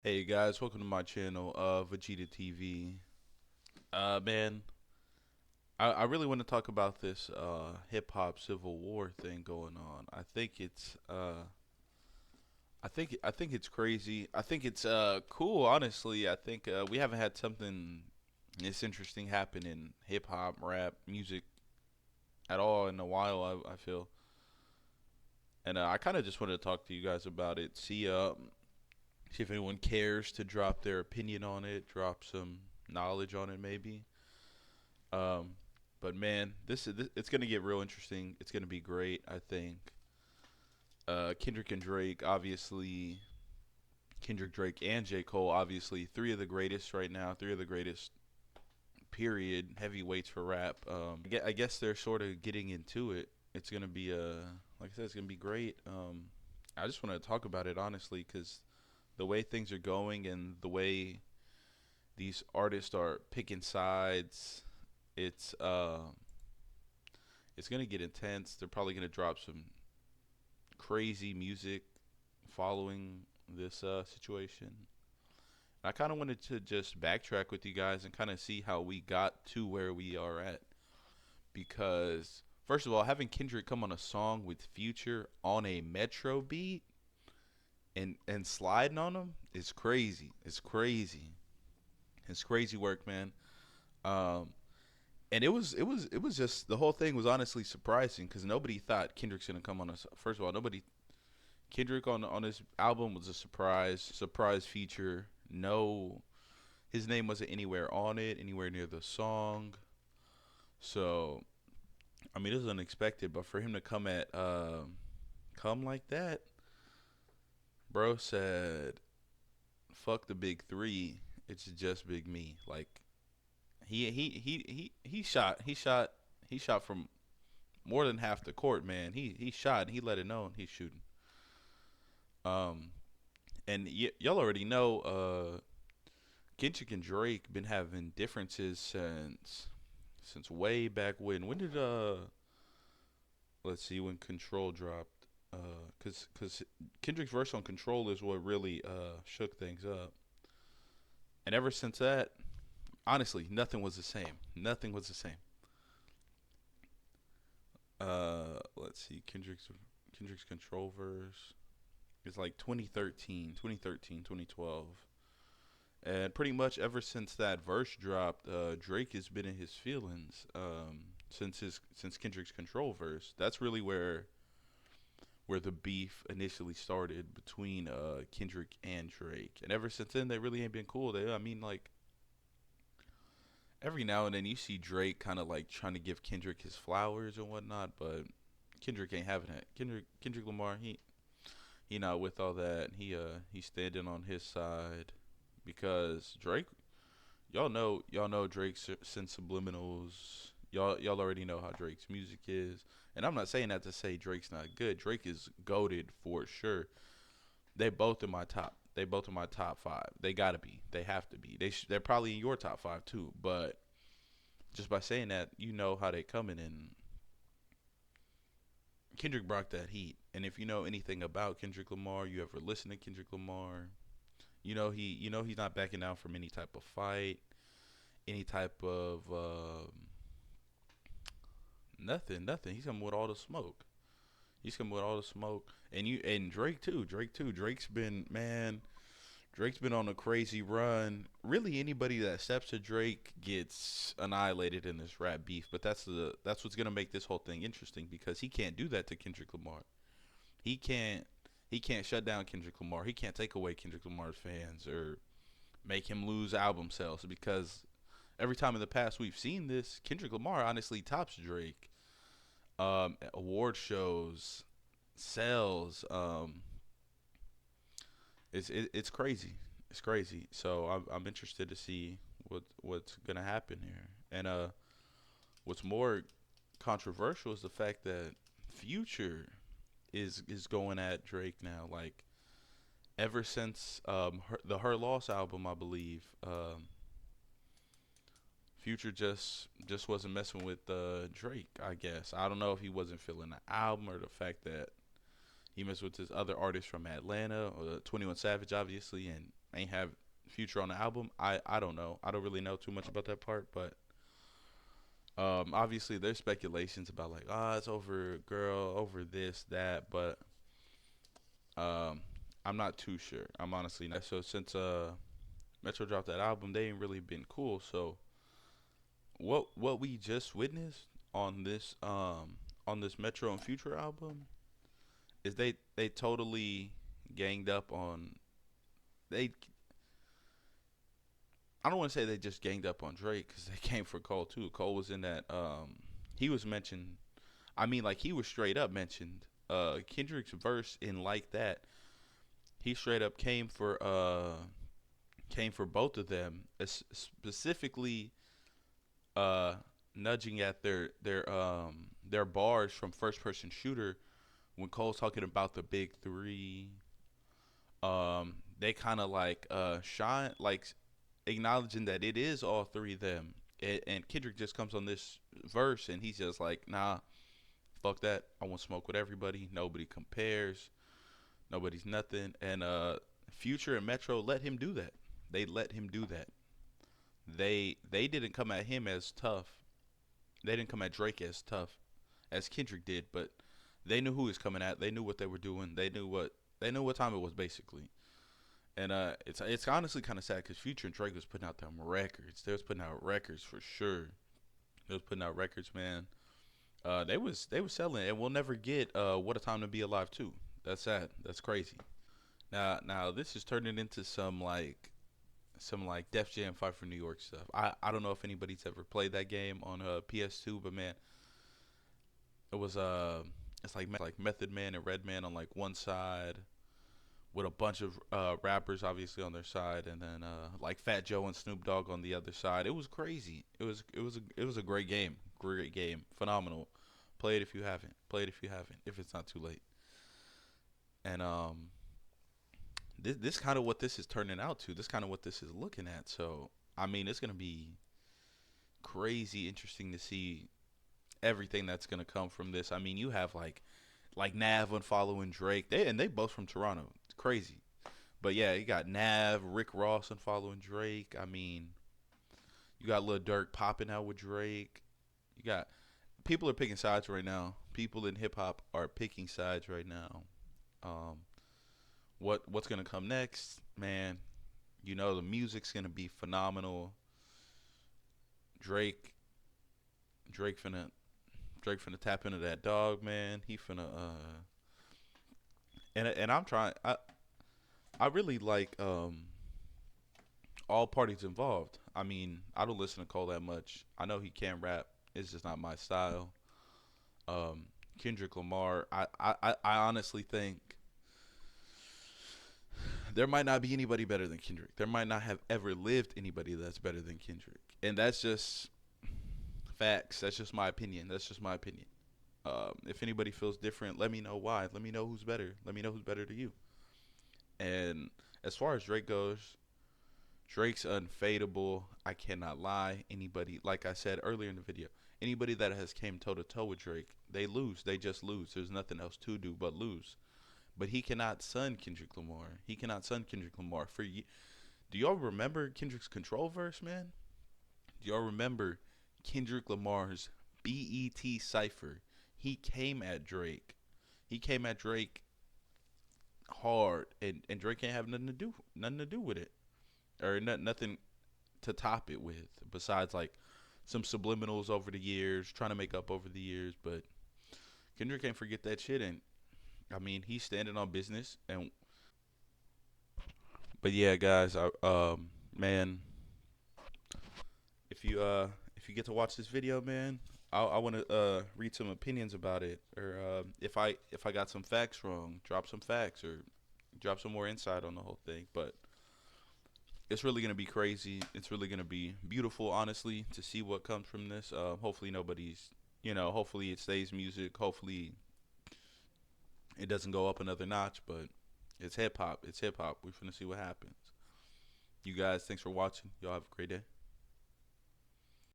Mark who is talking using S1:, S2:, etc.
S1: Hey guys, welcome to my channel, Vegeta TV. Man, I really want to talk about this hip hop civil war thing going on. I think it's crazy. I think it's cool. Honestly, I think we haven't had something this interesting happen in hip hop, rap, music at all in a while. I feel, and I kind of just wanted to talk to you guys about it. See if anyone cares to drop their opinion on it, drop some knowledge on it, maybe. Um, but man, it's gonna get real interesting. It's gonna be great. I think Kendrick and Drake, obviously, Kendrick, Drake, and J. Cole, obviously, three of the greatest right now. Three of the greatest, period, heavyweights for rap. I guess they're sort of getting into it. It's gonna be like I said, it's gonna be great. I just want to talk about it honestly, because the way things are going and the way these artists are picking sides, it's it's gonna get intense. They're probably gonna drop some crazy music following this situation. I kind of wanted to just backtrack with you guys and kind of see how we got to where we are at. Because first of all, having Kendrick come on a song with Future on a Metro beat and sliding on him is crazy. It's crazy. It's crazy work, man. Um, and it was just the whole thing was honestly surprising because nobody thought Kendrick's gonna come on a. First of all, nobody Kendrick on his album was a surprise feature. No, his name wasn't anywhere on it, anywhere near the song. So I mean, it was unexpected, but for him to come like that, bro said, "Fuck the big three, it's just Big Me." Like he shot from more than half the court, man. He shot and he let it know he's shooting. Um, and y'all already know, Kendrick and Drake been having differences since way back when. When did let's see when Control dropped. Cause Kendrick's verse on Control is what really shook things up. And ever since that, honestly, nothing was the same. Nothing was the same. Let's see Kendrick's Control verse. It's like 2013, 2012. And pretty much ever since that verse dropped, Drake has been in his feelings. Since Kendrick's Control verse. That's really where the beef initially started between Kendrick and Drake. And ever since then, they really ain't been cool. I mean, like every now and then you see Drake kind of like trying to give Kendrick his flowers and whatnot, but Kendrick ain't having it. Kendrick Lamar, he not with all that. He's standing on his side because Drake. Y'all know Drake sends subliminals. Y'all already know how Drake's music is, and I'm not saying that to say Drake's not good. Drake is goated for sure. They both in my top. They both in my top five. They gotta be. They have to be. They're probably in your top five too. But just by saying that, you know how they coming in. Kendrick brought that heat, and if you know anything about Kendrick Lamar, you ever listen to Kendrick Lamar, he's not backing down from any type of fight, any type of nothing. He's coming with all the smoke. He's coming with all the smoke, and Drake too. Drake's been man. Drake's been on a crazy run. Really, anybody that steps to Drake gets annihilated in this rap beef. But that's what's gonna make this whole thing interesting because he can't do that to Kendrick Lamar. He can't he can't shut down Kendrick Lamar. He can't take away Kendrick Lamar's fans or make him lose album sales because every time in the past we've seen this, Kendrick Lamar honestly tops Drake. Award shows, sales. It's crazy. It's crazy. So I'm interested to see what's gonna happen here. And what's more controversial is the fact that Future is going at Drake now. Like ever since the Her Loss album, I believe. Future just wasn't messing with Drake. I guess I don't know if he wasn't feeling the album or the fact that he messed with his other artists from Atlanta or 21 Savage, obviously, and ain't have Future on the album. I don't know. I don't really know too much about that part, but obviously there's speculations about like, it's over girl, over this, that, but um, I'm not too sure. I'm honestly not. So since Metro dropped that album, they ain't really been cool. So what we just witnessed on this Metro and Future album is they totally ganged up on they. I don't want to say they just ganged up on Drake because they came for Cole too. Cole was in that. He was mentioned. I mean, like he was straight up mentioned. Kendrick's verse in like that. He straight up came for both of them, specifically uh, nudging at their bars from first person shooter when Cole's talking about the big three. They kind of like shine like acknowledging that it is all three of them. And Kendrick just comes on this verse and he's just like, nah, fuck that. I want to smoke with everybody. Nobody compares. Nobody's nothing. And Future and Metro let him do that. They let him do that. They didn't come at him as tough. They didn't come at Drake as tough as Kendrick did, but they knew who he was coming at. They knew what they were doing. They knew what time it was basically. And it's honestly kind of sad because Future and Drake was putting out them records. They was putting out records for sure. They was putting out records, man. They was selling, and we'll never get What a Time to Be Alive too. That's sad. That's crazy. Now this is turning into some like Def Jam Fight for New York stuff. I don't know if anybody's ever played that game on PS2, but man, it was it's like Method Man and Redman on like one side with a bunch of rappers obviously on their side, and then like Fat Joe and Snoop Dogg on the other side. It was crazy. It was a great game. Great game. Phenomenal. Play it if you haven't. Play it if you haven't. If it's not too late. And this kind of what this is turning out to. This kind of what this is looking at. So I mean, it's gonna be crazy interesting to see everything that's gonna come from this. I mean, you have like Nav unfollowing Drake. They both from Toronto. It's crazy. But yeah, you got Nav, Rick Ross unfollowing Drake. I mean, you got Lil Durk popping out with Drake. You got people are picking sides right now. People in hip hop are picking sides right now. Um, what's gonna come next, man? You know the music's gonna be phenomenal. Drake, Drake finna Drake finna tap into that dog, man. He finna and I'm trying. I really like all parties involved. I mean, I don't listen to Cole that much. I know he can rap. It's just not my style. Um, Kendrick Lamar. I honestly think there might not be anybody better than Kendrick. There might not have ever lived anybody that's better than Kendrick, and that's just facts. That's just my opinion. That's just my opinion. If anybody feels different, let me know why. Let me know who's better. Let me know who's better to you. And as far as Drake goes, Drake's unfadable. I cannot lie. Anybody, like I said earlier in the video, anybody that has came toe to toe with Drake, they lose. They just lose. There's nothing else to do but lose. But he cannot son Kendrick Lamar. He cannot son Kendrick Lamar. Do y'all remember Kendrick's Control verse, man? Do y'all remember Kendrick Lamar's BET cipher? He came at Drake. He came at Drake hard, and Drake can't have nothing to do with it, or nothing to top it with, besides like some subliminals over the years, trying to make up over the years. But Kendrick can't forget that shit, and I mean he's standing on business. And but yeah, guys, man, if you get to watch this video, man, I want to read some opinions about it, or if I got some facts wrong, drop some facts or drop some more insight on the whole thing. But it's really gonna be crazy. It's really gonna be beautiful, honestly, to see what comes from this. Hopefully nobody's, hopefully it stays music. Hopefully it doesn't go up another notch. But it's hip hop. It's hip hop. We're finna see what happens. You guys, thanks for watching. Y'all have a great day.